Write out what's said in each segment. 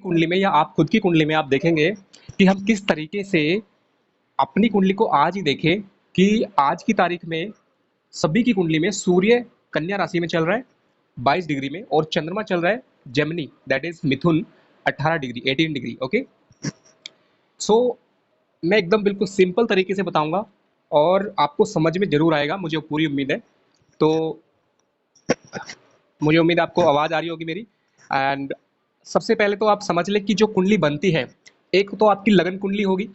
कुंडली में या आप खुद की कुंडली में आप देखेंगे कि हम किस तरीके से अपनी कुंडली को आज ही देखें कि आज की तारीख में सभी की कुंडली में सूर्य कन्या राशि में चल रहा है 22 डिग्री में, और चंद्रमा चल रहा है Gemini, that is Mithun 18 degree 18 degree. Okay, so मैं एकदम बिल्कुल सिंपल तरीके से बताऊंगा और आपको समझ में जरूर आएगा, मुझे पूरी उम्मीद है। तो मुझे उम्मीद है आपको आवाज आ रही होगी मेरी। एंड सबसे पहले तो आप समझ लें कि जो कुंडली बनती है, एक तो आपकी लगन कुंडली होगी,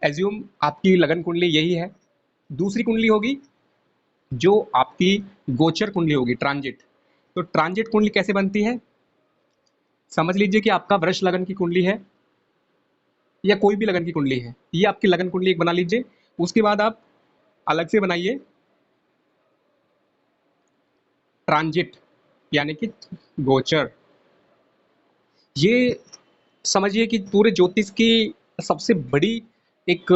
एज्यूम आपकी लगन कुंडली यही है। दूसरी कुंडली होगी जो आपकी गोचर कुंडली होगी, ट्रांजिट। तो ट्रांजिट कुंडली कैसे बनती है, समझ लीजिए कि आपका वृष लगन की कुंडली है या कोई भी लगन की कुंडली है, ये आपकी लगन कुंडली एक बना लीजिए। उसके बाद आप अलग से बनाइए ट्रांजिट, यानी कि गोचर। ये समझिए कि पूरे ज्योतिष की सबसे बड़ी एक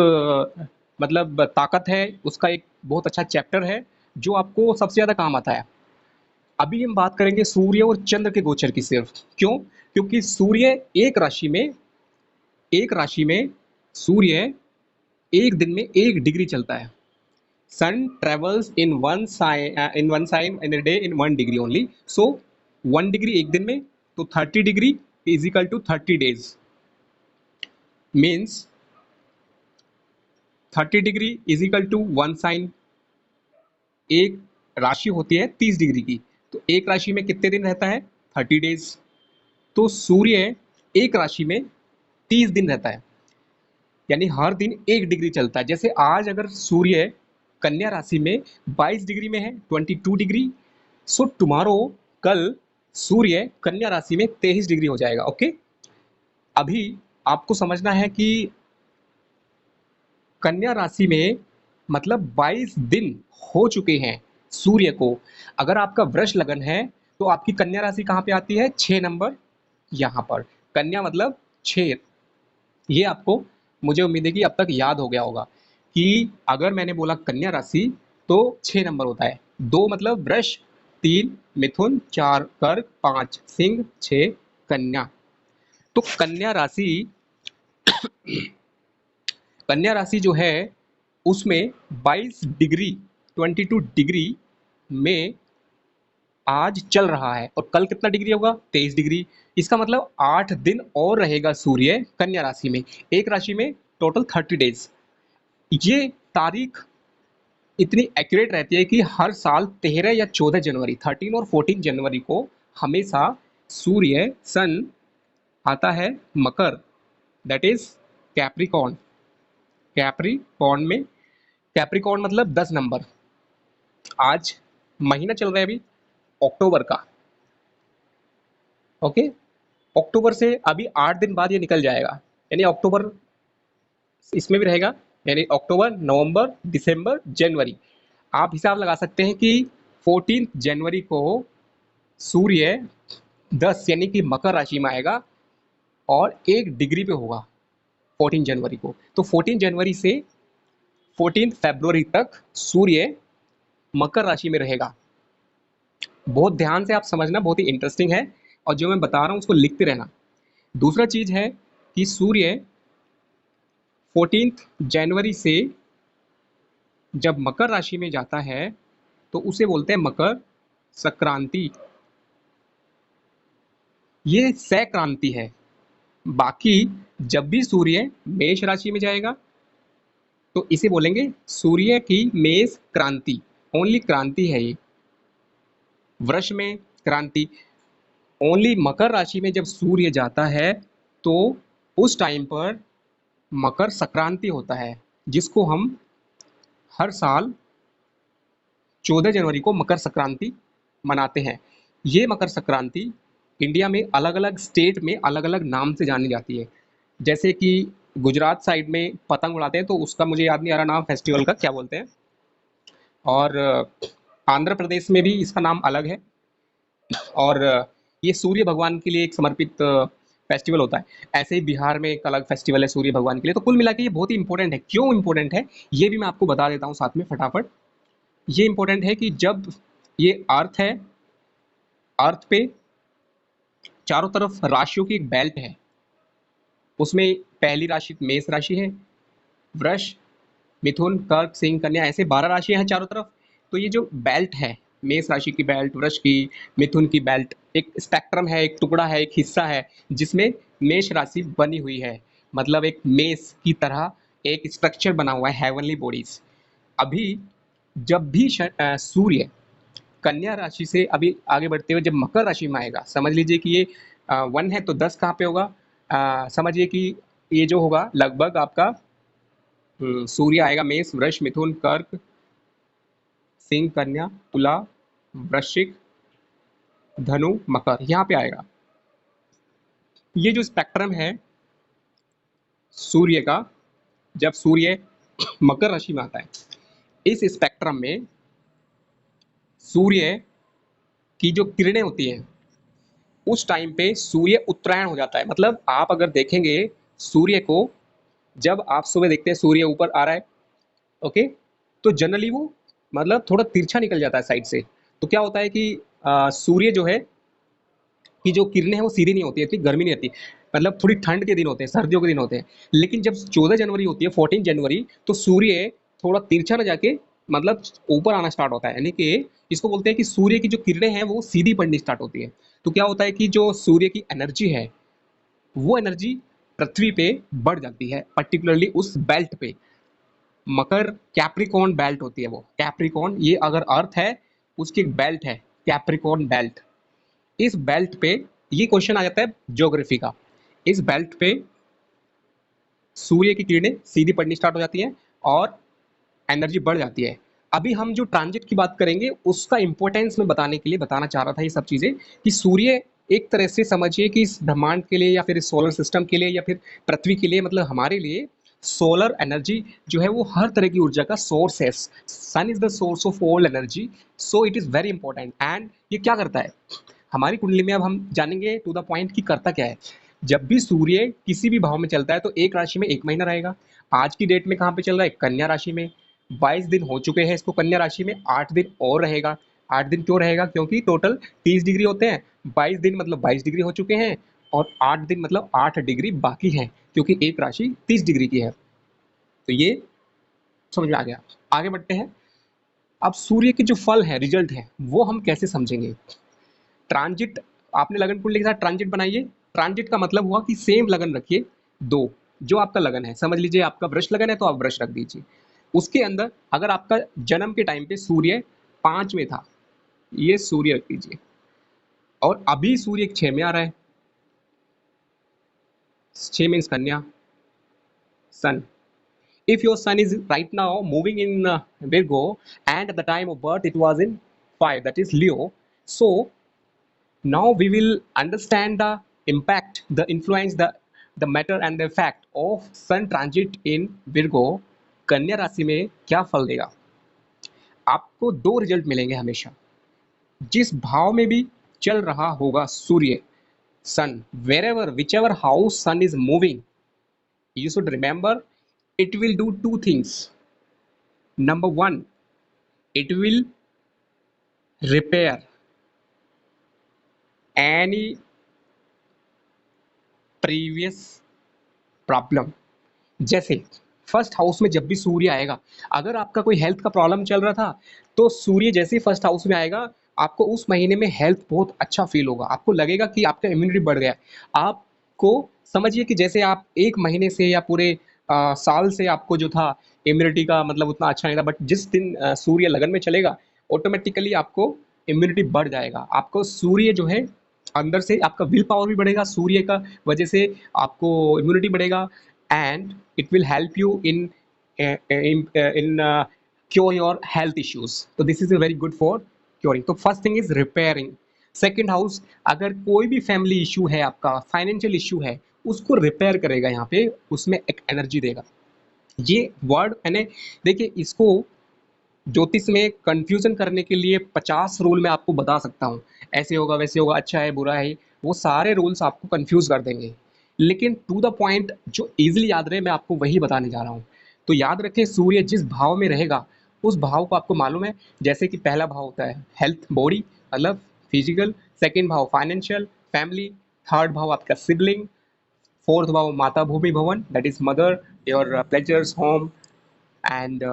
मतलब ताकत है, उसका एक बहुत अच्छा चैप्टर है जो आपको सबसे ज्यादा काम आता है। अभी हम बात करेंगे सूर्य और चंद्र के गोचर की सिर्फ। क्यों? क्योंकि सूर्य एक राशि में सूर्य एक दिन में 1 डिग्री चलता है। Sun travels in one sign in a day in 1 degree only. So 1 degree एक दिन में, तो 30 degree is equal to 30 days. Means 30 degree is equal to one sign. एक राशि होती है 30 डिग्री की, तो एक राशि में कितने दिन रहता है? 30 डेज। तो सूर्य एक राशि में 30 दिन रहता है, यानी हर दिन 1 डिग्री चलता है। जैसे आज अगर सूर्य कन्या राशि में 22 डिग्री में है, 22 डिग्री, सो टुमारो, कल सूर्य कन्या राशि में 23 डिग्री हो जाएगा। ओके, अभी आपको समझना है कि कन्या राशि में मतलब 22 दिन हो चुके हैं सूर्य को। अगर आपका वृष लगन है तो आपकी कन्या राशि कहाँ पे आती है? 6 नंबर, यहाँ पर। कन्या मतलब 6। ये आपको, मुझे उम्मीद है कि अब तक याद हो गया होगा कि अगर मैंने बोला कन्या राशि तो 6 नंबर होता है। 2 मतलब वृष, 3 मिथुन, 4 कर्क, 5 सिंह, 6 कन्या। तो कन्या राशि जो है उसमें 22 डिग्री 22 डिग्री में आज चल रहा है, और कल कितना डिग्री होगा? 23 डिग्री। इसका मतलब 8 दिन और रहेगा सूर्य कन्या राशि में। एक राशि में टोटल 30 डेज। ये तारीख इतनी एक्यूरेट रहती है कि हर साल 13 या 14 जनवरी, 13 और 14 जनवरी को हमेशा सूर्य सन आता है मकर, दैट इज कैप्रिकॉन। कैप्रिकॉन में, कैप्रिकॉन मतलब 10 नंबर। आज महीना चल रहा है अभी अक्टूबर का। ओके, अक्टूबर से अभी 8 दिन बाद ये निकल जाएगा, यानी अक्टूबर इसमें भी रहेगा, यानी अक्टूबर, नवंबर, दिसंबर, जनवरी। आप हिसाब लगा सकते हैं कि 14 जनवरी को सूर्य 10 यानी कि मकर राशि में आएगा और 1 डिग्री पे होगा 14 जनवरी को। तो 14 जनवरी से 14 फरवरी तक सूर्य मकर राशि में रहेगा। बहुत ध्यान से आप समझना, बहुत ही इंटरेस्टिंग है, और जो मैं बता रहा हूँ उसको लिखते रहना। दूसरा चीज है कि सूर्य 14 जनवरी से जब मकर राशि में जाता है तो उसे बोलते हैं मकर संक्रांति। ये संक्रांति है। बाकी जब भी सूर्य मेष राशि में जाएगा तो इसे बोलेंगे सूर्य की मेष क्रांति। ओनली क्रांति है ये। वृष में क्रांति। ओनली मकर राशि में जब सूर्य जाता है तो उस टाइम पर मकर संक्रांति होता है, जिसको हम हर साल 14 जनवरी को मकर संक्रांति मनाते हैं। ये मकर संक्रांति इंडिया में अलग अलग स्टेट में अलग अलग नाम से जानी जाती है। जैसे कि गुजरात साइड में पतंग उड़ाते हैं, तो उसका मुझे याद नहीं आ रहा नाम, फेस्टिवल का क्या बोलते हैं। और आंध्र प्रदेश में भी इसका नाम अलग है। और ये सूर्य भगवान के लिए एक समर्पित फेस्टिवल होता है। ऐसे ही बिहार में एक अलग फेस्टिवल है सूर्य भगवान के लिए। तो कुल मिला के ये बहुत ही इंपॉर्टेंट है। क्यों इंपॉर्टेंट है ये भी मैं आपको बता देता हूँ साथ में फटाफट। ये इंपॉर्टेंट है कि जब ये अर्थ है, अर्थ पे चारों तरफ राशियों की एक बेल्ट है, उसमें पहली राशि मेष राशि है, वृष, मिथुन, कर्क, सिंह, कन्या, ऐसे 12 राशियां हैं चारों तरफ। तो ये जो बेल्ट है, मेष राशि की बेल्ट, वृष की, मिथुन की बेल्ट, एक स्पेक्ट्रम है, एक टुकड़ा है, एक हिस्सा है जिसमें मेष राशि बनी हुई है। मतलब एक मेष की तरह एक स्ट्रक्चर बना हुआ है, हेवनली बॉडीज। अभी जब भी सूर्य कन्या राशि से अभी आगे बढ़ते हुए जब मकर राशि में आएगा, समझ लीजिए कि ये 1 है तो 10 कहाँ पे होगा, समझिए कि ये जो होगा लगभग आपका सूर्य आएगा मेष, वृष, मिथुन, कर्क, सिंह, कन्या, तुला, वृश्चिक, धनु, मकर, यहाँ पे आएगा। ये जो स्पेक्ट्रम है सूर्य का, जब सूर्य मकर राशि में आता है, इस स्पेक्ट्रम में सूर्य की जो किरणें होती हैं उस टाइम पे सूर्य उत्तरायण हो जाता है। मतलब आप अगर देखेंगे सूर्य को, जब आप सुबह देखते हैं सूर्य ऊपर आ रहा है, ओके, तो जनरली वो मतलब थोड़ा तिरछा निकल जाता है साइड से। तो क्या होता है कि सूर्य जो है कि जो किरणें हैं वो सीधी नहीं होती है, इतनी गर्मी नहीं रहती, मतलब थोड़ी ठंड के दिन होते हैं, सर्दियों के दिन होते हैं। लेकिन जब 14 जनवरी होती है, 14 जनवरी, तो सूर्य थोड़ा तिरछा न जाके मतलब ऊपर आना स्टार्ट होता है, यानी कि इसको बोलते हैं कि सूर्य की जो किरणें हैं वो सीधी पड़नी स्टार्ट होती है। तो क्या होता है कि जो सूर्य की एनर्जी है वो एनर्जी पृथ्वी पे बढ़ जाती है, पर्टिकुलरली उस बेल्ट पे। मकर कैप्रिकॉर्न बेल्ट होती है, वो कैप्रिकॉर्न, ये अगर अर्थ है उसकी एक बेल्ट है, कैप्रिकॉर्न बेल्ट। इस बेल्ट पे ये क्वेश्चन आ जाता है ज्योग्राफी का, इस बेल्ट पे सूर्य की किरणें सीधी पड़नी स्टार्ट हो जाती हैं और एनर्जी बढ़ जाती है। अभी हम जो ट्रांजिट की बात करेंगे उसका इंपॉर्टेंस मैं बताने के लिए बताना चाह रहा था ये सब चीजें, कि सूर्य एक तरह से समझिए कि इस ब्रह्मांड के लिए या फिर इस सोलर सिस्टम के लिए या फिर पृथ्वी के लिए, मतलब हमारे लिए सोलर एनर्जी जो है वो हर तरह की ऊर्जा का सोर्स है। Sun is the source of all energy, so it is very important. And ये क्या करता है हमारी कुंडली में, अब हम जानेंगे टू द पॉइंट कि करता क्या है। जब भी सूर्य किसी भी भाव में चलता है तो एक राशि में एक महीना रहेगा। आज की डेट में कहाँ पे चल रहा है, कन्या राशि में। 22 दिन हो चुके हैं इसको कन्या राशि में, 8 दिन और रहेगा। 8 दिन क्यों रहेगा, क्योंकि टोटल 30 डिग्री होते हैं, 22 दिन मतलब 22 डिग्री हो चुके हैं, और 8 दिन मतलब 8 डिग्री बाकी है, क्योंकि एक राशि 30 डिग्री की है। तो ये समझ में आ गया। आगे बढ़ते हैं। अब सूर्य के जो फल है, रिजल्ट है, वो हम कैसे समझेंगे। ट्रांजिट, आपने लगन कुंडली के साथ ट्रांजिट बनाइए। ट्रांजिट का मतलब हुआ कि सेम लगन रखिए दो, जो आपका लगन है, समझ लीजिए आपका वृष लगन है तो आप वृष रख दीजिए। उसके अंदर अगर आपका जन्म के टाइम पे सूर्य 5 में था, ये सूर्य रख दीजिए, और अभी सूर्य 6 में आ रहा है, 6 मीन्स कन्या, सन। If your sun is right now moving in Virgo, and at the time of birth it was in 5, that is Leo, so now we will understand the impact, the influence, the matter and the effect of sun transit in Virgo। कन्या राशि में क्या फल देगा, आपको दो result मिलेंगे हमेशा। जिस भाव में भी चल रहा होगा सूर्य, सन, wherever whichever house sun is moving, you should remember it will do two things. Number one, it will repair any previous problem. जैसे फर्स्ट हाउस में जब भी सूर्य आएगा, अगर आपका कोई हेल्थ का प्रॉब्लम चल रहा था, तो सूर्य जैसे ही फर्स्ट हाउस में आएगा, आपको उस महीने में हेल्थ बहुत अच्छा फील होगा, आपको लगेगा कि आपका इम्यूनिटी बढ़ गया। आपको समझिए कि जैसे आप एक महीने से या पूरे साल से आपको जो था इम्यूनिटी का मतलब उतना अच्छा नहीं था, बट जिस दिन सूर्य लगन में चलेगा, ऑटोमेटिकली आपको इम्यूनिटी बढ़ जाएगा। आपको सूर्य जो है अंदर से आपका विल पावर भी बढ़ेगा, सूर्य का वजह से आपको इम्यूनिटी बढ़ेगा, and it will help you in cure your health issues। तो this is a very good for curing। तो first thing is repairing। second house, अगर कोई भी फैमिली इशू है, आपका फाइनेंशियल इशू है, उसको रिपेयर करेगा, यहाँ पे उसमें एक एनर्जी देगा। ये वर्ड मैंने, देखिए इसको ज्योतिष में कंफ्यूजन करने के लिए 50 रूल मैं आपको बता सकता हूँ, ऐसे होगा वैसे होगा, अच्छा है बुरा है, वो सारे रूल्स आपको कंफ्यूज कर देंगे। लेकिन टू द पॉइंट जो इजीली याद रहे, मैं आपको वही बताने जा रहा हूँ। तो याद रखें, सूर्य जिस भाव में रहेगा उस भाव को आपको मालूम है, जैसे कि पहला भाव होता है हेल्थ, बॉडी, मतलब फिजिकल, सेकेंड भाव फाइनेंशियल, फैमिली, थर्ड भाव आपका सिबलिंग, फोर्थ भाव माता भूमि भवन, that is mother, your pleasures home, and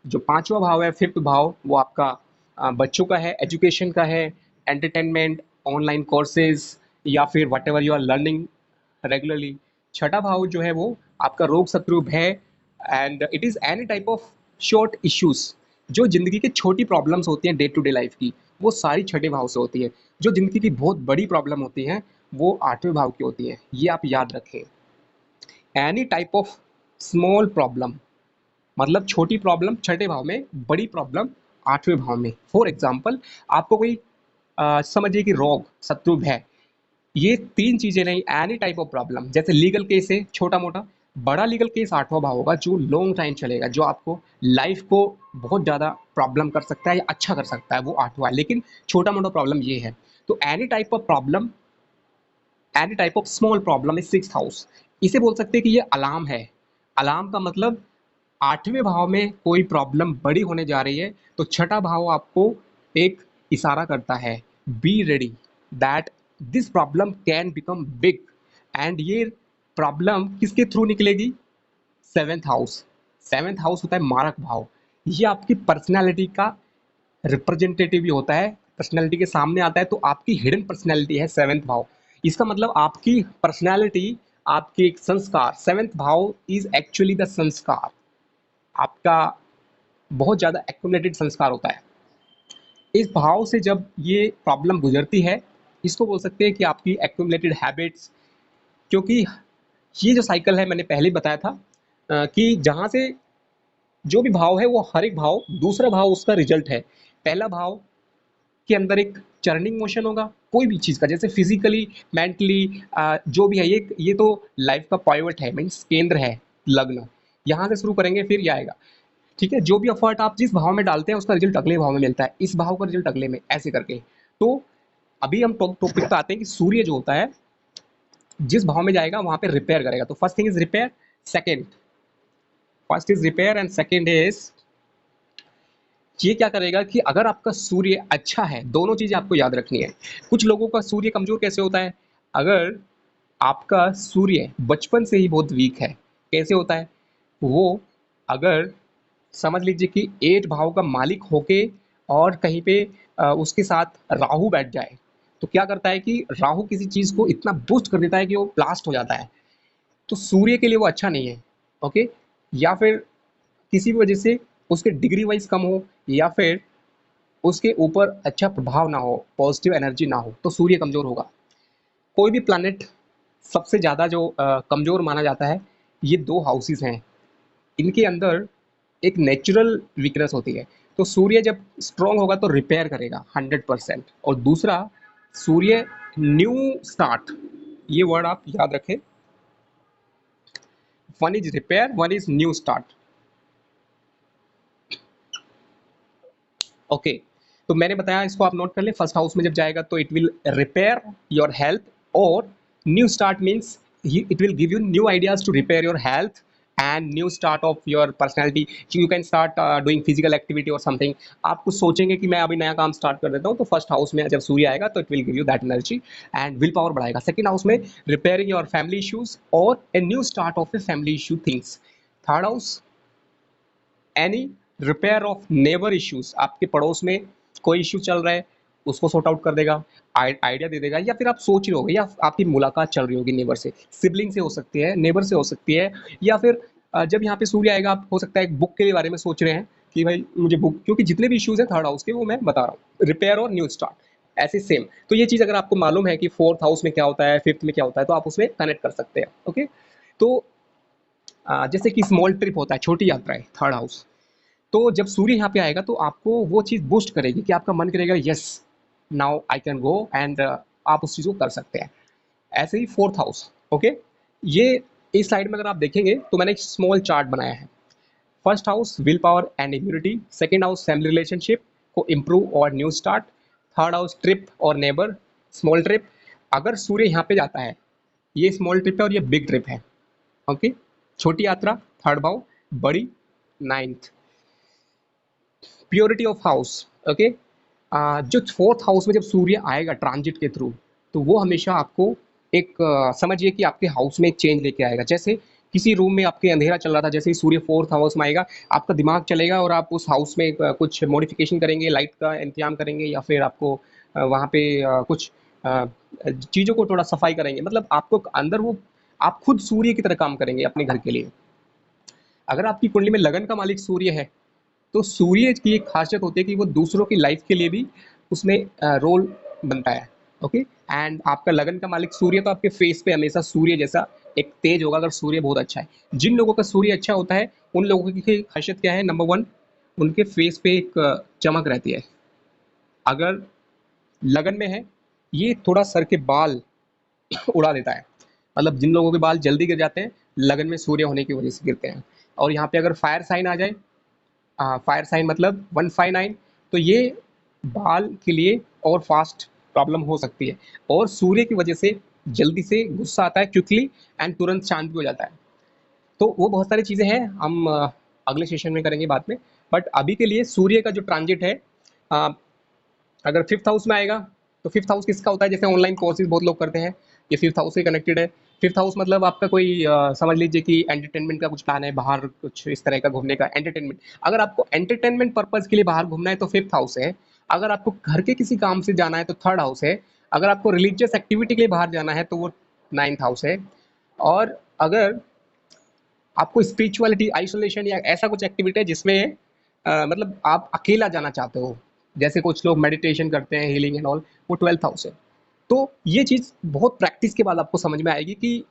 जो पांचवा भाव है, फिफ्थ भाव, वो आपका बच्चों का है, एजुकेशन का है, एंटरटेनमेंट, ऑनलाइन कोर्सेज, या फिर whatever you are learning regularly. छठा भाव जो है वो आपका रोग शत्रु भय, and it is any type of short issues, जो जिंदगी की छोटी प्रॉब्लम्स होती हैं डे टू डे लाइफ की, वो सारी छठे भाव से होती है। जो जिंदगी की बहुत बड़ी प्रॉब्लम होती हैं वो आठवें भाव की होती है, ये आप याद रखें। Any type of small problem, मतलब छोटी प्रॉब्लम छठे भाव में, बड़ी प्रॉब्लम आठवें भाव में। फॉर एग्जाम्पल, आपको कोई समझिए कि रोग शत्रु भय, ये तीन चीजें नहीं, एनी टाइप ऑफ प्रॉब्लम, जैसे लीगल केस है छोटा मोटा, बड़ा लीगल केस आठवां भाव होगा, जो लॉन्ग टाइम चलेगा, जो आपको लाइफ को बहुत ज्यादा प्रॉब्लम कर सकता है या अच्छा कर सकता है, वो आठवां है। लेकिन छोटा मोटा प्रॉब्लम ये है। तो any type of problem, any type of small problem is six house. इसे बोल सकते हैं कि ये अलार्म है। अलार्म का मतलब आठवें भाव में कोई प्रॉब्लम बड़ी होने जा रही है, तो छठा भाव आपको एक इशारा करता है, be ready that this problem can become big. And ये प्रॉब्लम किसके थ्रू निकलेगी? Seventh house. सेवेंथ हाउस होता है मारक भाव। ये आपकी पर्सनैलिटी का रिप्रेजेंटेटिव भी होता है, पर्सनैलिटी के सामने आता है, तो आपकी हिडन पर्सनैलिटी है सेवेंथ भाव। इसका मतलब आपकी पर्सनैलिटी, आपके एक संस्कार, सेवेंथ भाव इज एक्चुअली द संस्कार, आपका बहुत ज़्यादा एक्यूमुलेटेड संस्कार होता है। इस भाव से जब ये प्रॉब्लम गुजरती है, इसको बोल सकते हैं कि आपकी एक्यूमुलेटेड हैबिट्स, क्योंकि ये जो साइकिल है मैंने पहले ही बताया था कि जहाँ से जो भी भाव है वो हर एक भाव, दूसरा भाव उसका रिजल्ट है। पहला भाव के अंदर एक चर्निंग मोशन होगा कोई भी चीज़ का, जैसे फिजिकली, मेंटली, जो भी है, ये तो लाइफ का पॉइवट है, मीन्स केंद्र है, लग्न, यहाँ से शुरू करेंगे फिर ये आएगा। ठीक है, जो भी एफर्ट आप जिस भाव में डालते हैं उसका रिजल्ट अगले भाव में मिलता है, इस भाव का रिजल्ट अगले में, ऐसे करके। तो अभी हम टॉपिक पे आते हैं कि सूर्य जो होता है जिस भाव में जाएगा वहां पे रिपेयर करेगा। तो first thing is repair, second, first is repair and second is, ये क्या करेगा कि अगर आपका सूर्य अच्छा है, दोनों चीजें आपको याद रखनी है। कुछ लोगों का सूर्य कमजोर कैसे होता है? अगर आपका सूर्य बचपन से ही बहुत वीक है, कैसे होता है वो? अगर समझ लीजिए कि 8 भाव का मालिक होके और कहीं पे उसके साथ राहु बैठ जाए, तो क्या करता है कि राहु किसी चीज को इतना बूस्ट कर देता है कि वो ब्लास्ट हो जाता है। तो सूर्य के लिए वो अच्छा नहीं है। ओके, या फिर किसी भी वजह से उसके डिग्री वाइज कम हो, या फिर उसके ऊपर अच्छा प्रभाव ना हो, पॉजिटिव एनर्जी ना हो, तो सूर्य कमजोर होगा। कोई भी प्लानट सबसे ज्यादा जो कमजोर माना जाता है, ये दो हाउसेस हैं, इनके अंदर एक नेचुरल वीकनेस होती है। तो सूर्य जब स्ट्रांग होगा तो रिपेयर करेगा 100%। और दूसरा, सूर्य न्यू स्टार्ट, ये वर्ड आप याद रखें, one is repair, one is new start. Okay, तो मैंने बताया, इसको आप नोट कर ले, फर्स्ट हाउस में जब जाएगा तो it will repair your health, और new start means it will give you new ideas to repair your health and new start of your personality. You can start doing physical activity और something. आप कुछ सोचेंगे कि मैं अभी नया काम स्टार्ट कर देता हूँ, तो फर्स्ट हाउस में जब सूर्य आएगा तो it will give you that energy and will power बढ़ाएगा। सेकंड हाउस में रिपेयरिंग योर फैमिली इश्यूज और a new start of a family issue things. Third house, any repair of neighbour issues, आपके पड़ोस में कोई इश्यू चल रहा है उसको सॉर्ट आउट कर देगा, आइडिया दे देगा। या फिर आप सोच रहे होगे या आपकी मुलाकात चल रही होगी नेबर से, सिबलिंग से हो सकती है, नेबर से हो सकती है, या फिर जब यहाँ पे सूर्य आएगा आप हो सकता है एक बुक के बारे में सोच रहे हैं कि भाई मुझे बुक, क्योंकि जितने भी इश्यूज हैं थर्ड हाउस के वो मैं बता रहा हूँ, रिपेयर और न्यू स्टार्ट ऐसे सेम। तो ये चीज़ अगर आपको मालूम है कि फोर्थ हाउस में क्या होता है, फिफ्थ में क्या होता है, तो आप उसमें कनेक्ट कर सकते हैं। ओके, तो जैसे कि स्मॉल ट्रिप होता है, छोटी यात्रा है, थर्ड हाउस। तो जब सूर्य यहाँ पे आएगा तो आपको वो चीज़ बूस्ट करेगी कि आपका मन करेगा yes now I can go, and आप उस चीज़ को कर सकते हैं। ऐसे ही फोर्थ हाउस। ओके, ये इस साइड में अगर आप देखेंगे तो मैंने एक स्मॉल चार्ट बनाया है। First house will power and immunity, second house family relationship को इम्प्रूव और new start, third house trip और नेबर, स्मॉल ट्रिप। अगर सूर्य यहाँ पे जाता है, ये स्मॉल ट्रिप है और ये बिग ट्रिप है। ओके, छोटी यात्रा थर्ड भाव, बड़ी ninth. Purity of house. Okay, जो फोर्थ हाउस में जब सूर्य आएगा ट्रांजिट के थ्रू, तो वो हमेशा आपको एक समझिए कि आपके हाउस में एक चेंज लेके आएगा। जैसे किसी रूम में आपके अंधेरा चल रहा था, जैसे ही सूर्य फोर्थ हाउस में आएगा, आपका दिमाग चलेगा और आप उस हाउस में कुछ मॉडिफिकेशन करेंगे, लाइट का इंतजाम करेंगे, या फिर आपको वहाँ पे कुछ अ, चीज़ों को थोड़ा सफाई करेंगे। मतलब आपको अंदर वो, आप खुद सूर्य की तरह काम करेंगे अपने घर के लिए। अगर आपकी कुंडली में लगन का मालिक सूर्य है, तो सूर्य की एक खासियत होती है कि वो दूसरों की लाइफ के लिए भी उसमें रोल बनता है। ओके। एंड आपका लगन का मालिक सूर्य, तो आपके फेस पे हमेशा सूर्य जैसा एक तेज होगा अगर सूर्य बहुत अच्छा है। जिन लोगों का सूर्य अच्छा होता है, उन लोगों की खासियत क्या है? नंबर वन, उनके फेस पे एक चमक रहती है। अगर लगन में है, ये थोड़ा सर के बाल उड़ा देता है। मतलब जिन लोगों के बाल जल्दी गिर जाते हैं, लगन में सूर्य होने की वजह से गिरते हैं। और यहाँ पे अगर फायर साइन आ जाए, फायर साइन मतलब 159, तो ये बाल के लिए और फास्ट प्रॉब्लम हो सकती है। और सूर्य की वजह से जल्दी से गुस्सा आता है क्विकली, एंड तुरंत शांत भी हो जाता है। तो वो बहुत सारी चीज़ें हैं, हम अगले सेशन में करेंगे बाद में। बट अभी के लिए सूर्य का जो ट्रांजिट है, अ, अगर फिफ्थ हाउस में आएगा, तो फिफ्थ हाउस किसका होता है? जैसे ऑनलाइन कोर्सेज बहुत लोग करते हैं, ये फिफ्थ हाउस से कनेक्टेड है। फिफ्थ हाउस मतलब आपका कोई समझ लीजिए कि एंटरटेनमेंट का कुछ प्लान है, बाहर कुछ इस तरह का घूमने का एंटरटेनमेंट। अगर आपको एंटरटेनमेंट पर्पज के लिए बाहर घूमना है तो फिफ्थ हाउस है। अगर आपको घर के किसी काम से जाना है तो थर्ड हाउस है। अगर आपको रिलीजियस एक्टिविटी के लिए बाहर जाना है तो वो नाइन्थ हाउस है। और अगर आपको स्पिरिचुअलिटी, आइसोलेशन या ऐसा कुछ एक्टिविटी है जिसमें मतलब आप अकेला जाना चाहते हो, जैसे कुछ लोग मेडिटेशन करते हैं, हीलिंग एंड ऑल, वो ट्वेल्थ हाउस है। तो ये चीज़ बहुत प्रैक्टिस के बाद आपको समझ में आएगी कि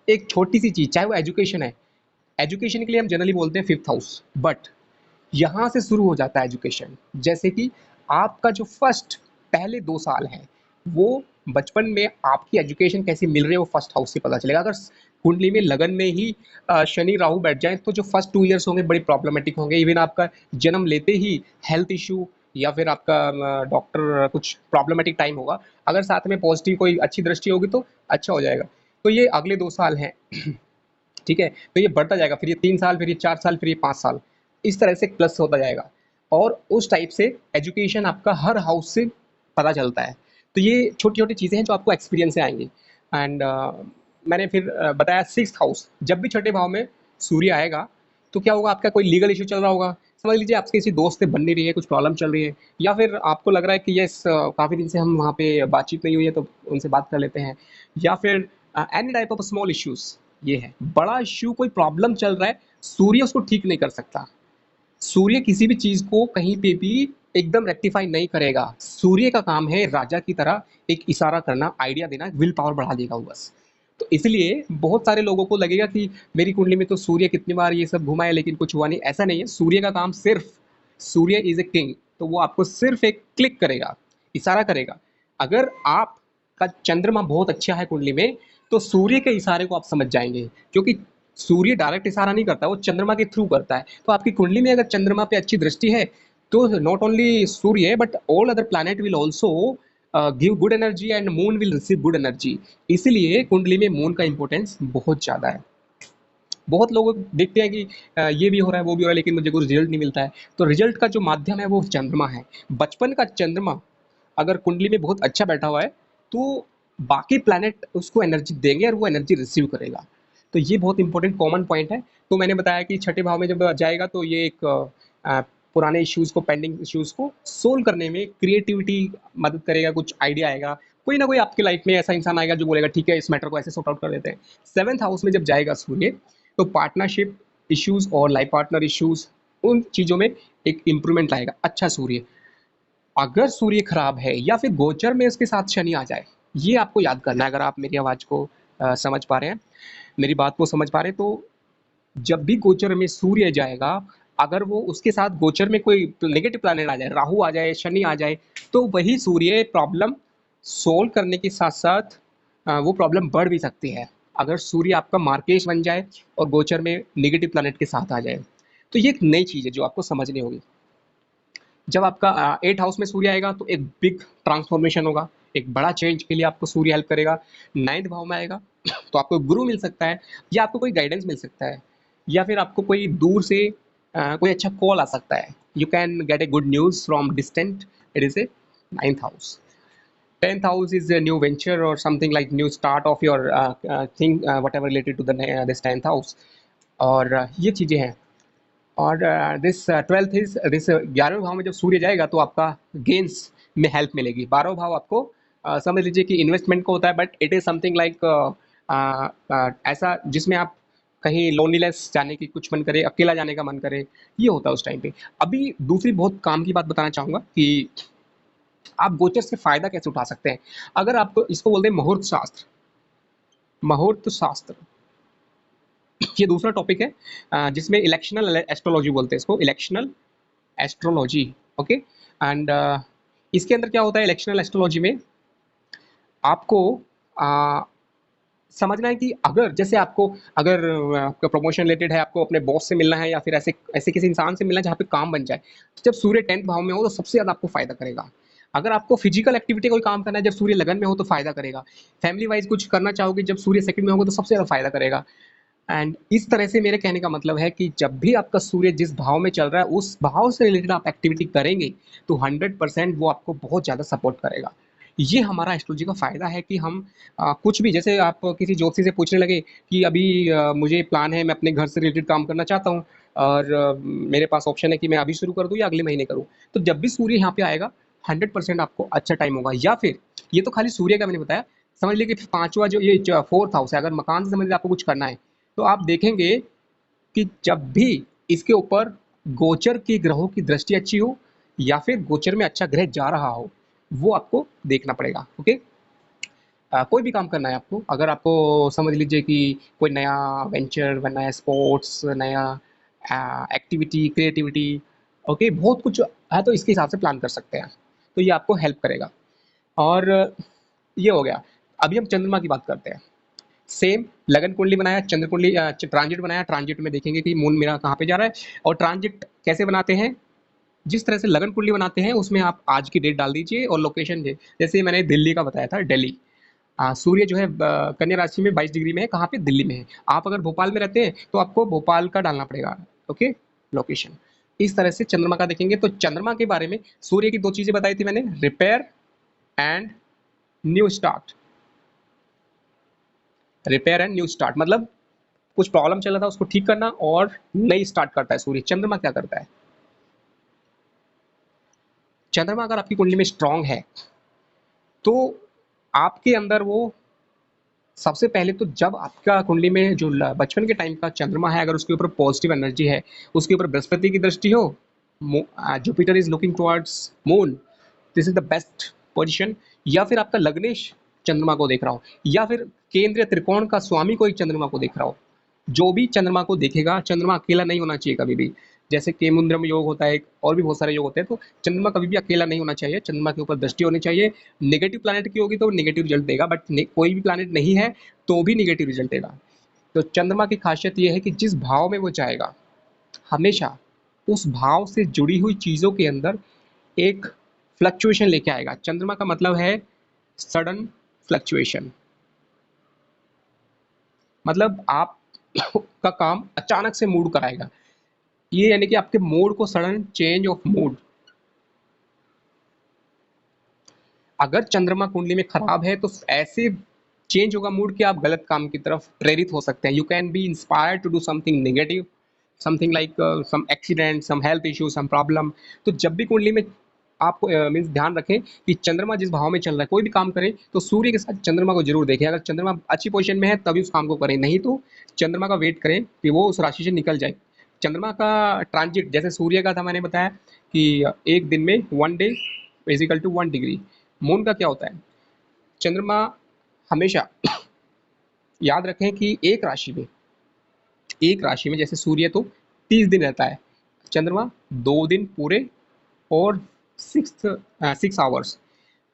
एक छोटी सी चीज़, चाहे वो एजुकेशन है, एजुकेशन के लिए हम जनरली बोलते हैं फिफ्थ हाउस, बट यहाँ से शुरू हो जाता है एजुकेशन। जैसे कि आपका जो फर्स्ट पहले 2 साल हैं, वो बचपन में आपकी एजुकेशन कैसी मिल रही है वो फर्स्ट हाउस से पता चलेगा। अगर कुंडली में लगन में ही शनि राहु बैठ जाए, तो जो फर्स्ट 2 ईयर्स होंगे बड़े प्रॉब्लमेटिक होंगे। इवन आपका जन्म लेते ही हेल्थ इशू, या फिर आपका डॉक्टर कुछ प्रॉब्लमेटिक टाइम होगा। अगर साथ में पॉजिटिव कोई अच्छी दृष्टि होगी तो अच्छा हो जाएगा। तो ये अगले 2 साल हैं। ठीक है, तो ये बढ़ता जाएगा, फिर ये 3 साल, फिर ये 4 साल, फिर ये 5 साल, इस तरह से प्लस होता जाएगा। और उस टाइप से एजुकेशन आपका हर हाउस से पता चलता है। तो ये छोटी छोटी चीज़ें हैं जो आपको एक्सपीरियंस से आएंगी। एंड मैंने फिर बताया सिक्स हाउस, जब भी छठे भाव में सूर्य आएगा, तो क्या होगा? आपका कोई लीगल इशू चल रहा होगा, समझ लीजिए आपके किसी दोस्त से बन नहीं रही है, कुछ प्रॉब्लम चल रही है, या फिर आपको लग रहा है कि यस काफ़ी दिन से हम वहाँ पे बातचीत नहीं हुई है तो उनसे बात कर लेते हैं, या फिर any type of small issues. ये है बड़ा इश्यू, कोई प्रॉब्लम चल रहा है, सूर्य उसको ठीक नहीं कर सकता। सूर्य किसी भी चीज को कहीं पे भी एकदम रेक्टिफाई नहीं करेगा। सूर्य का काम है राजा की तरह एक इशारा करना, आइडिया देना, विल पावर बढ़ा देगा वो बस। तो इसलिए बहुत सारे लोगों को लगेगा कि मेरी कुंडली में तो सूर्य कितनी बार ये सब घुमा है लेकिन कुछ हुआ नहीं। ऐसा नहीं है, सूर्य का काम सिर्फ, सूर्य इज ए किंग, तो वो आपको सिर्फ एक क्लिक करेगा, इशारा करेगा। अगर आपका चंद्रमा बहुत अच्छा है कुंडली में, तो सूर्य के इशारे को आप समझ जाएंगे, क्योंकि सूर्य डायरेक्ट इशारा नहीं करता, वो चंद्रमा के थ्रू करता है। तो आपकी कुंडली में अगर चंद्रमा पे अच्छी दृष्टि है, तो not only Surya but all other planet will also give good energy, and moon will receive good energy. इसीलिए कुंडली में मून का इंपॉर्टेंस बहुत ज़्यादा है। बहुत लोग देखते हैं कि ये भी हो रहा है, वो भी हो रहा है, लेकिन मुझे कोई रिजल्ट नहीं मिलता है। तो रिजल्ट का जो माध्यम है वो चंद्रमा है। बचपन का चंद्रमा अगर कुंडली में बहुत अच्छा बैठा हुआ है, तो बाकी प्लैनेट उसको एनर्जी देंगे और वो एनर्जी रिसीव करेगा। तो ये बहुत इंपॉर्टेंट कॉमन पॉइंट है। तो मैंने बताया कि छठे भाव में जब जाएगा तो ये एक पुराने इश्यूज को, पेंडिंग इश्यूज को सोल्व करने में क्रिएटिविटी मदद करेगा, कुछ आइडिया आएगा। कोई ना कोई आपके लाइफ में ऐसा इंसान आएगा जो बोलेगा ठीक है इस मैटर को ऐसे सॉर्ट आउट कर देते हैं। सेवंथ हाउस में जब जाएगा सूर्य, तो पार्टनरशिप इश्यूज और लाइफ पार्टनर इश्यूज, उन चीज़ों में एक इम्प्रूवमेंट लाएगा अच्छा सूर्य। अगर सूर्य खराब है या फिर गोचर में उसके साथ शनि आ जाए, ये आपको याद करना है। अगर आप मेरी आवाज़ को समझ पा रहे हैं, मेरी बात को समझ पा रहे हैं, तो जब भी गोचर में सूर्य जाएगा, अगर वो उसके साथ गोचर में कोई नेगेटिव प्लैनेट आ जाए, राहु आ जाए, शनि आ जाए, तो वही सूर्य प्रॉब्लम सोल्व करने के साथ साथ वो प्रॉब्लम बढ़ भी सकती है। अगर सूर्य आपका मार्केश बन जाए और गोचर में नेगेटिव प्लैनेट के साथ आ जाए, तो ये एक नई चीज़ है जो आपको समझनी होगी। जब आपका 8 हाउस में सूर्य आएगा तो एक बिग ट्रांसफॉर्मेशन होगा, एक बड़ा चेंज के लिए आपको सूर्य हेल्प करेगा। 9th भाव में आएगा तो आपको गुरु मिल सकता है, या आपको कोई गाइडेंस मिल सकता है, या फिर आपको कोई दूर से कोई अच्छा कॉल आ सकता है। You can get a good news from distant, it is a 9th house. 10th house is a new venture or something like new start of your thing, whatever related to the this 10th house. और ये चीजें हैं। और this 12th is this 11वें भाव में जब सूर्य जाएगा तो आपका गेन्स में हेल्प मिलेगी। 12वां भाव आपको समझ लीजिए कि इन्वेस्टमेंट को होता है, but it is something like ऐसा जिसमें आप कहीं लोनलीनेस जाने की कुछ मन करे, अकेला जाने का मन करे, ये होता है उस टाइम पे। अभी दूसरी बहुत काम की बात बताना चाहूंगा कि आप गोचर से फायदा कैसे उठा सकते हैं। अगर आपको इसको बोलते हैं मुहूर्त शास्त्र, मुहूर्त शास्त्र ये दूसरा टॉपिक है जिसमें इलेक्शनल एस्ट्रोलॉजी बोलते हैं इसको, इलेक्शनल एस्ट्रोलॉजी। ओके। एंड इसके अंदर क्या होता है इलेक्शनल एस्ट्रोलॉजी में, आपको आ, समझना है कि अगर जैसे आपको अगर आपका प्रमोशन रिलेटेड है, आपको अपने बॉस से मिलना है या फिर ऐसे ऐसे किसी इंसान से मिलना है जहाँ पे काम बन जाए, तो जब सूर्य 10th भाव में हो तो सबसे ज्यादा आपको फायदा करेगा। अगर आपको फिजिकल एक्टिविटी कोई काम करना है जब सूर्य लगन में हो तो फायदा करेगा। फैमिली वाइज कुछ करना चाहोगे जब सूर्य सेकंड में होगा तो सबसे ज्यादा फायदा करेगा। एंड इस तरह से मेरे कहने का मतलब है कि जब भी आपका सूर्य जिस भाव में चल रहा है उस भाव से रिलेटेड आप एक्टिविटी करेंगे तो 100% वो आपको बहुत ज़्यादा सपोर्ट करेगा। ये हमारा एस्ट्रोलॉजी का फ़ायदा है कि हम कुछ भी, जैसे आप किसी ज्योतिषी से पूछने लगे कि अभी मुझे प्लान है, मैं अपने घर से रिलेटेड काम करना चाहता हूँ और मेरे पास ऑप्शन है कि मैं अभी शुरू कर दूँ या अगले महीने करूँ, तो जब भी सूर्य यहाँ पे आएगा 100% आपको अच्छा टाइम होगा। या फिर ये तो खाली सूर्य का मैंने बताया, समझ लीजिए कि पांचवा जो ये 4th हाउस है, अगर मकान से समझ लीजिए आपको कुछ करना है तो आप देखेंगे कि जब भी इसके ऊपर गोचर की ग्रहों की दृष्टि अच्छी हो या फिर गोचर में अच्छा ग्रह जा रहा हो, वो आपको देखना पड़ेगा। ओके। कोई भी काम करना है आपको, अगर आपको समझ लीजिए कि कोई नया वेंचर, नया स्पोर्ट्स, नया एक्टिविटी, क्रिएटिविटी, ओके, बहुत कुछ है तो इसके हिसाब से प्लान कर सकते हैं, तो ये आपको हेल्प करेगा। और ये हो गया। अभी हम चंद्रमा की बात करते हैं। सेम लगन कुंडली बनाया, चंद्र कुंडली ट्रांजिट बनाया, ट्रांजिट में देखेंगे कि मून मेरा कहाँ पे जा रहा है। और ट्रांजिट कैसे बनाते हैं, जिस तरह से लगन कुंडली बनाते हैं उसमें आप आज की डेट डाल दीजिए और लोकेशन दे, जैसे मैंने दिल्ली का बताया था, दिल्ली। सूर्य जो है कन्या राशि में 22 डिग्री में है, कहाँ पे, दिल्ली में है। आप अगर भोपाल में रहते हैं तो आपको भोपाल का डालना पड़ेगा। Okay, location. इस तरह से चंद्रमा का देखेंगे। तो चंद्रमा के बारे में सूर्य की दो चीजें बताई थी मैंने, repair and new start. Repair and new start मतलब कुछ प्रॉब्लम चल रहा था उसको ठीक करना और नई स्टार्ट करता है सूर्य। चंद्रमा क्या करता है, चंद्रमा अगर आपकी कुंडली में स्ट्रांग है तो आपके अंदर वो, सबसे पहले तो जब आपका कुंडली में जो बचपन के टाइम का चंद्रमा है, अगर उसके ऊपर पॉजिटिव एनर्जी है, उसके ऊपर बृहस्पति की दृष्टि हो, Jupiter is looking towards moon, this is the best position. या फिर आपका लग्नेश चंद्रमा को देख रहा हो, या फिर केंद्रीय त्रिकोण का स्वामी कोई चंद्रमा को देख रहा हो, जो भी चंद्रमा को देखेगा, चंद्रमा अकेला नहीं होना चाहिए कभी भी। जैसे केमुंद्रम योग होता है और भी बहुत सारे योग होते हैं, तो चंद्रमा कभी भी अकेला नहीं होना चाहिए, चंद्रमा के ऊपर दृष्टि होनी चाहिए। नेगेटिव प्लैनेट की होगी तो नेगेटिव रिजल्ट देगा, बट कोई भी प्लैनेट नहीं है तो भी नेगेटिव रिजल्ट देगा। तो चंद्रमा की खासियत यह है कि जिस भाव में वो जाएगा हमेशा उस भाव से जुड़ी हुई चीजों के अंदर एक फ्लक्चुएशन लेके आएगा। चंद्रमा का मतलब है सडन फ्लक्चुएशन, मतलब आप का काम अचानक से मूड कराएगा। ये यानी कि आपके मूड को, सडन चेंज ऑफ मूड। अगर चंद्रमा कुंडली में खराब है तो ऐसे चेंज होगा मूड कि आप गलत काम की तरफ प्रेरित हो सकते हैं। You can be inspired to do something negative, something like some accident, some health issue, some problem. तो जब भी कुंडली में आपको मीन्स ध्यान रखें कि चंद्रमा जिस भाव में चल रहा है, कोई भी काम करें तो सूर्य के साथ चंद्रमा को जरूर देखें। अगर चंद्रमा अच्छी पोजीशन में है तभी उस काम को करें, नहीं तो चंद्रमा का वेट करें कि वो उस राशि से निकल जाए। चंद्रमा का ट्रांजिट जैसे सूर्य का था, मैंने बताया कि एक दिन में 1 डे इजिकल टू 1 डिग्री। मून का क्या होता है, चंद्रमा हमेशा याद रखें कि एक राशि में जैसे सूर्य तो 30 दिन रहता है, चंद्रमा 2 दिन पूरे और 6 आवर्स,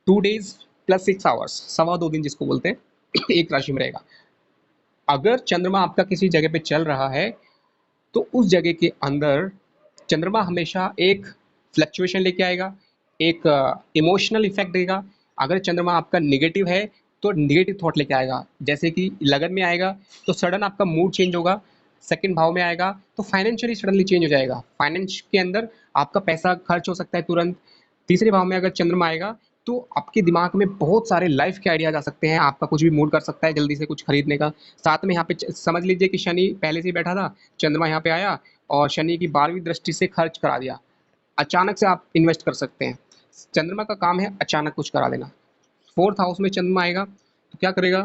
2 days प्लस 6 आवर्स, 2.25 दिन जिसको बोलते हैं, एक राशि में रहेगा। अगर चंद्रमा आपका किसी जगह पे चल रहा है तो उस जगह के अंदर चंद्रमा हमेशा एक फ्लक्चुएशन लेके आएगा, एक इमोशनल इफेक्ट देगा। अगर चंद्रमा आपका निगेटिव है तो निगेटिव थॉट लेके आएगा, जैसे कि लगन में आएगा तो सडन आपका मूड चेंज होगा। सेकंड भाव में आएगा तो फाइनेंशियली सडनली चेंज हो जाएगा, फाइनेंस के अंदर आपका पैसा खर्च हो सकता है तुरंत। तीसरे भाव में अगर चंद्रमा आएगा तो आपके दिमाग में बहुत सारे लाइफ के आइडियाज आ सकते हैं, आपका कुछ भी मूड कर सकता है जल्दी से कुछ खरीदने का। साथ में यहाँ पे समझ लीजिए कि शनि पहले से ही बैठा था, चंद्रमा यहाँ पे आया और शनि की 12वीं दृष्टि से खर्च करा दिया। अचानक से आप इन्वेस्ट कर सकते हैं। चंद्रमा का काम है अचानक कुछ करा देना। फोर्थ हाउस में चंद्रमा आएगा तो क्या करेगा,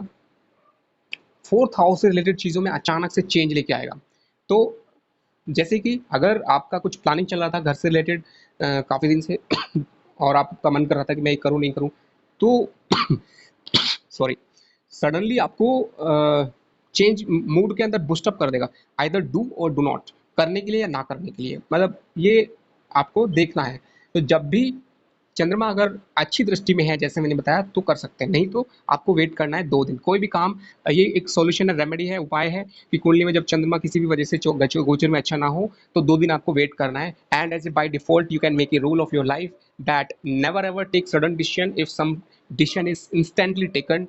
फोर्थ हाउस से रिलेटेड चीज़ों में अचानक से चेंज लेके आएगा। तो जैसे कि अगर आपका कुछ प्लानिंग चल रहा था घर से रिलेटेड काफ़ी दिन से और आपका मन कर रहा था कि मैं ये करूँ नहीं करूँ, तो सॉरी, सडनली आपको चेंज मूड के अंदर बूस्टअप कर देगा, आइदर डू और डू नॉट, करने के लिए या ना करने के लिए, मतलब ये आपको देखना है। तो जब भी चंद्रमा अगर अच्छी दृष्टि में है जैसे मैंने बताया तो कर सकते हैं, नहीं तो आपको वेट करना है 2 दिन कोई भी काम। ये एक सॉल्यूशन है, रेमेडी है, उपाय है कि कुंडली में जब चंद्रमा किसी भी वजह से गोचर में अच्छा ना हो तो 2 दिन आपको वेट करना है। And as a by default you can make a rule of your life that never ever take sudden decision if some decision is instantly taken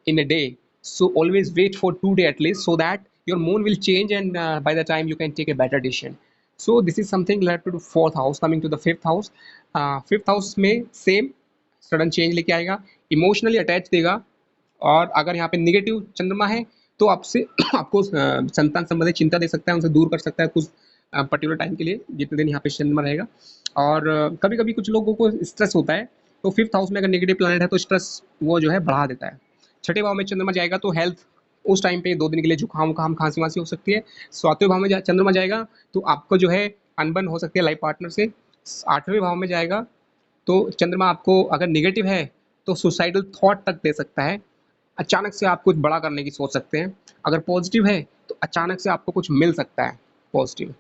in a day. So always wait for 2 days at least so that your moon will change and by the time you can take a better decision. So this is something related to fourth house. Coming to the fifth house, fifth house में same sudden change लेके आएगा, emotionally attach देगा। और अगर यहाँ पे negative चंद्रमा है तो आपसे आपको संतान संबंधी चिंता दे सकता है, उनसे दूर कर सकता है कुछ पर्टिकुलर टाइम के लिए जितने दिन यहाँ पे चंद्रमा रहेगा। और कभी कभी कुछ लोगों को स्ट्रेस होता है, तो फिफ्थ हाउस में अगर नेगेटिव प्लानट है तो स्ट्रेस वो जो है बढ़ा देता है। छठे भाव में चंद्रमा जाएगा तो हेल्थ उस टाइम पे 2 दिन के लिए जुकाम उखाम खांसी वांसी हो सकती है। सातवें भाव में चंद्रमा जाएगा तो आपको जो है अनबन हो सकती है लाइफ पार्टनर से। आठवें भाव में जाएगा तो चंद्रमा आपको अगर निगेटिव है तो सुसाइडल थॉट तक दे सकता है, अचानक से आप कुछ बड़ा करने की सोच सकते हैं। अगर पॉजिटिव है तो अचानक से आपको कुछ मिल सकता है पॉजिटिव।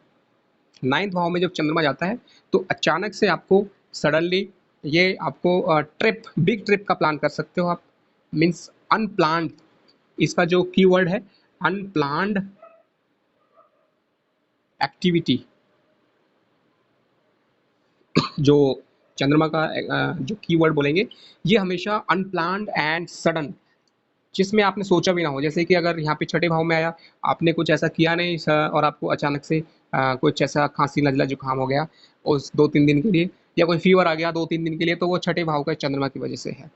नाइन्थ भाव में जब चंद्रमा जाता है तो अचानक से आपको सडनली ये आपको ट्रिप बिग ट्रिप का प्लान कर सकते हो आप, मीन्स अनप्लान्ड, इसका जो कीवर्ड है अनप्लान्ड एक्टिविटी। जो चंद्रमा का जो कीवर्ड बोलेंगे ये हमेशा अनप्लान्ड एंड सडन, जिसमें आपने सोचा भी ना हो। जैसे कि अगर यहाँ पे छठे भाव में आया, आपने कुछ ऐसा किया नहीं और आपको अचानक से कुछ ऐसा खांसी नजला जुकाम हो गया उस 2-3 दिन के लिए, या कोई फीवर आ गया 2-3 दिन के लिए, तो वो छठे भाव का चंद्रमा की वजह से है।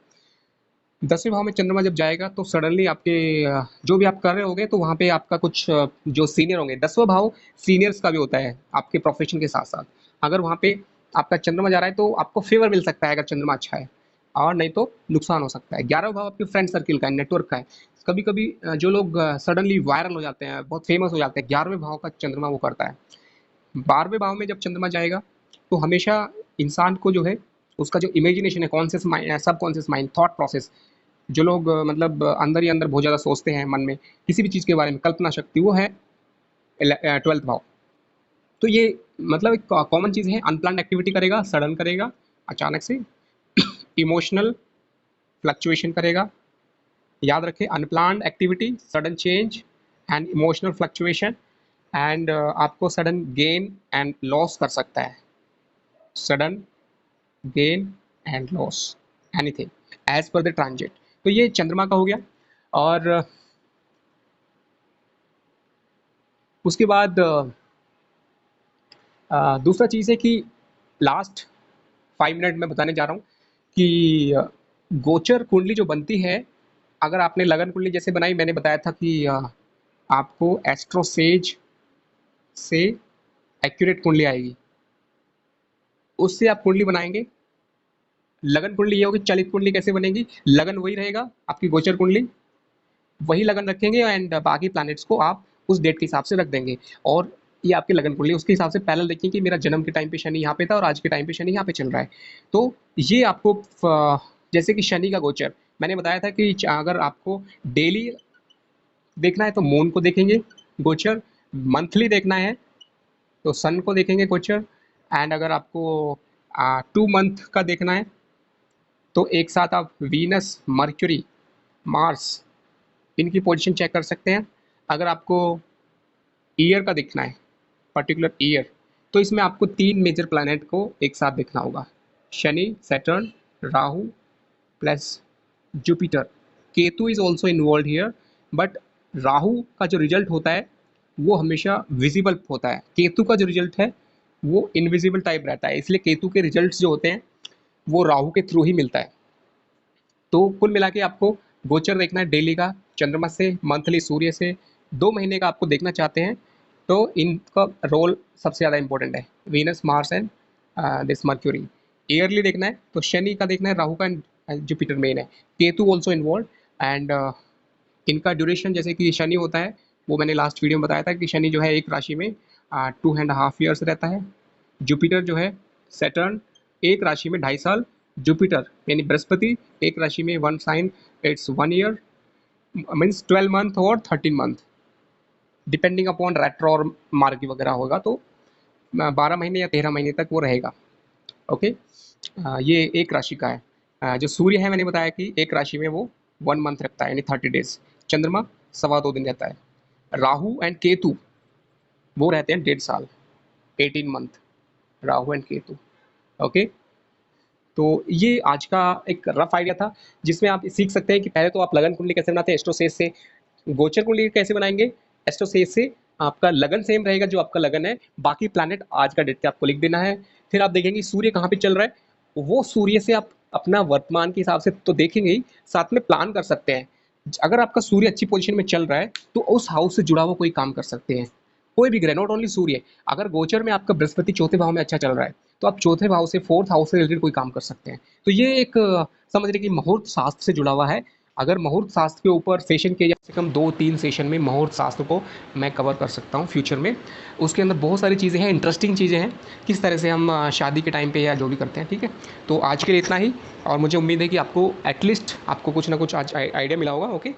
10वें भाव में चंद्रमा जब जाएगा तो सडनली आपके जो भी आप कर रहे होगे तो वहाँ पे आपका कुछ जो सीनियर होंगे, 10वां भाव सीनियर्स का भी होता है आपके प्रोफेशन के साथ साथ। अगर वहाँ पे आपका चंद्रमा जा रहा है तो आपको फेवर मिल सकता है अगर चंद्रमा अच्छा है, और नहीं तो नुकसान हो सकता है। 11वां भाव आपके फ्रेंड सर्किल का है, नेटवर्क का है। कभी कभी जो लोग सडनली वायरल हो जाते हैं, बहुत फेमस हो जाते हैं, 11वें भाव का चंद्रमा वो करता है। 12वें भाव में जब चंद्रमा जाएगा तो हमेशा इंसान को जो है उसका जो इमेजिनेशन है, कॉन्शियस माइंड, सब कॉन्शियस माइंड, थॉट प्रोसेस, जो लोग मतलब अंदर ही अंदर बहुत ज़्यादा सोचते हैं मन में किसी भी चीज़ के बारे में, कल्पना शक्ति, वो है 12th भाव। तो ये मतलब एक कॉमन चीज़ है, अनप्लान्ड एक्टिविटी करेगा, सडन करेगा, अचानक से इमोशनल फ्लक्चुएशन करेगा। याद रखें, unplanned activity, sudden change and emotional fluctuation, and आपको सडन गेन एंड लॉस कर सकता है, sudden gain and loss anything as per the transit. तो ये चंद्रमा का हो गया। और उसके बाद दूसरा चीज़ है कि लास्ट 5 मिनट में बताने जा रहा हूँ कि गोचर कुंडली जो बनती है, अगर आपने लगन कुंडली जैसे बनाई, मैंने बताया था कि आपको एस्ट्रोसेज से एक्यूरेट कुंडली आएगी, उससे आप कुंडली बनाएंगे। लगन कुंडली ये होगी, चलित कुंडली कैसे बनेगी, लगन वही रहेगा आपकी गोचर कुंडली, वही लगन रखेंगे एंड बाकी प्लैनेट्स को आप उस डेट के हिसाब से रख देंगे, और ये आपकी लगन कुंडली उसके हिसाब से पैरेलल देखिए कि मेरा जन्म के टाइम पे शनि यहाँ पे था और आज के टाइम पे शनि यहाँ पे चल रहा है। तो ये आपको जैसे कि शनि का गोचर मैंने बताया था कि अगर आपको डेली देखना है तो मून को देखेंगे गोचर, मंथली देखना है तो सन को देखेंगे गोचर, एंड अगर आपको 2 मंथ का देखना है तो एक साथ आप वीनस, मर्क्यूरी, मार्स, इनकी पोजीशन चेक कर सकते हैं। अगर आपको ईयर का देखना है, पर्टिकुलर ईयर, तो इसमें आपको 3 मेजर प्लैनेट को एक साथ देखना होगा, Shani, Saturn, Rahu plus Jupiter. Ketu is also involve here, but Rahu का जो रिजल्ट होता है वो हमेशा विजिबल होता है, केतु का जो रिजल्ट है वो इनविजिबल टाइप रहता है, इसलिए केतु के रिजल्ट्स जो होते हैं वो राहु के थ्रू ही मिलता है। तो कुल मिला के आपको गोचर देखना है डेली का चंद्रमा से, मंथली सूर्य से, 2 महीने का आपको देखना चाहते हैं तो इनका रोल सबसे ज़्यादा इंपॉर्टेंट है, Venus, Mars and this mercury. Yearly देखना है तो शनि का देखना है, राहु का, जुपिटर मेन है, केतु ऑल्सो इन्वॉल्व। एंड इनका ड्यूरेशन जैसे कि शनि होता है, वो मैंने लास्ट वीडियो में बताया था कि शनि जो है एक राशि में 2.5 years रहता है। जुपिटर जो है, सैटर्न, एक राशि में 2.5 साल। जुपिटर यानी बृहस्पति एक राशि में 1 sign, it's 1 year, means 12 month और 13 month, डिपेंडिंग अपॉन रेट्रो और मार्गी वगैरह होगा तो 12 महीने या 13 महीने तक वो रहेगा। ओके, ये एक राशि का है। जो सूर्य है मैंने बताया कि एक राशि में वो 1 month रखता है यानी 30 days। चंद्रमा 2.25 दिन रहता है। राहु एंड केतु वो रहते हैं 1.5 साल, 18 month, Rahu and Ketu. Okay, तो ये आज का एक रफ आइडिया था जिसमें आप सीख सकते हैं कि पहले तो आप लगन कुंडली कैसे बनाते हैं एस्ट्रोसेस से, गोचर कुंडली कैसे बनाएंगे एस्ट्रोसेस से, आपका लगन सेम रहेगा जो आपका लगन है, बाकी प्लैनेट आज का डेट पे आपको लिख देना है। फिर आप देखेंगे सूर्य कहाँ पे चल रहा है, वो सूर्य से आप अपना वर्तमान के हिसाब से तो देखेंगे ही, साथ में प्लान कर सकते हैं। अगर आपका सूर्य अच्छी पोजीशन में चल रहा है तो उस हाउस से जुड़ा हुआ कोई काम कर सकते हैं, कोई भी ग्रह, नॉट ओनली सूर्य। अगर गोचर में आपका बृहस्पति चौथे भाव में अच्छा चल रहा है तो आप चौथे भाव से, फोर्थ हाउस से रिलेटेड कोई काम कर सकते हैं। तो ये एक समझ रहे कि मुहूर्त शास्त्र से जुड़ा हुआ है। अगर मुहूर्त शास्त्र के ऊपर सेशन के, या से कम 2-3 सेशन में मुहूर्त शास्त्र को मैं कवर कर सकता हूँ फ्यूचर में। उसके अंदर बहुत सारी चीज़ें हैं, इंटरेस्टिंग चीज़ें हैं, किस तरह से हम शादी के टाइम पे या जो भी करते हैं। ठीक है, तो आज के लिए इतना ही, और मुझे उम्मीद है कि आपको एटलीस्ट आपको कुछ ना कुछ आज आइडिया मिला होगा। Okay,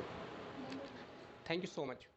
thank you so much.